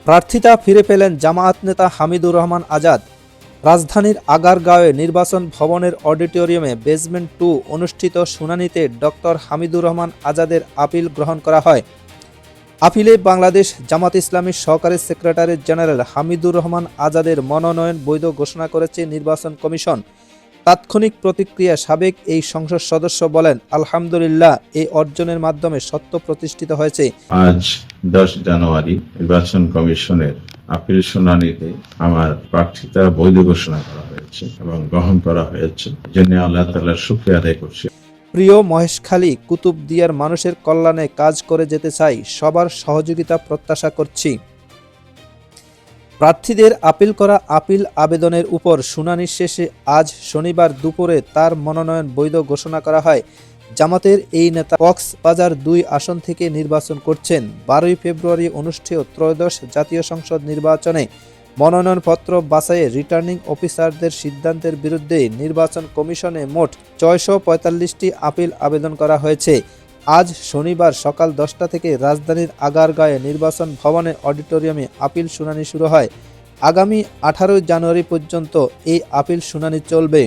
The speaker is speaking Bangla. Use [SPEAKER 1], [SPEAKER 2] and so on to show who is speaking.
[SPEAKER 1] প্রার্থিতা ফিরে পেলেন জামায়াত নেতা হামিদুর রহমান আজাদ। রাজধানীর আগারগাঁওয়ে নির্বাচন ভবনের অডিটোরিয়ামে বেসমেন্ট 2 অনুষ্ঠিত শুনানিতে ডক্টর হামিদুর রহমান আজাদের আপিল গ্রহণ করা হয়। আপিলে বাংলাদেশ জামাত ইসলামীর সহকারী সেক্রেটারি জেনারেল হামিদুর রহমান আজাদের মনোনয়ন বৈধ ঘোষণা করেছে নির্বাচন কমিশন। তাৎক্ষণিক প্রতিক্রিয়া সাবেক এই সংসদ সদস্য বলেন, আলহামদুলিল্লাহ, এই অর্জনের মাধ্যমে সত্য প্রতিষ্ঠিত হয়েছে।
[SPEAKER 2] আজ 10 জানুয়ারি নির্বাচন কমিশনের আপিল শুনানিতে আমার প্রার্থিতা বৈধ ঘোষণা করা হয়েছে এবং গ্রহণ করা হয়েছে। জন্য আল্লাহ তাআলার শুকরিয়া আদায় করছি।
[SPEAKER 1] প্রিয় মহেশখালী, কুতুবদিয়ার মানুষের কল্যাণে কাজ করে যেতে চাই, সবার সহযোগিতা প্রত্যাশা করছি। প্রার্থীদের আপিল করা আপিল আবেদনের উপর শুনানি শেষে আজ শনিবার দুপুরে তার মনোনয়ন বৈধ ঘোষণা করা হয়। জামাতের এই নেতা কক্সবাজার 2 আসন থেকে নির্বাচন করছেন। 12 ফেব্রুয়ারি অনুষ্ঠেয় ত্রয়োদশ জাতীয় সংসদ নির্বাচনে মনোনয়নপত্র বাছাইয়ে রিটার্নিং অফিসারদের সিদ্ধান্তের বিরুদ্ধে নির্বাচন কমিশনে মোট 645টি আপিল আবেদন করা হয়েছে। আজ শনিবার সকাল 10টা থেকে রাজধানীর আগারগাঁওয়ে নির্বাচন ভবনের অডিটোরিয়ামে আপিল শুনানি শুরু হয়। আগামী 18 জানুয়ারি পর্যন্ত এই আপিল শুনানি চলবে।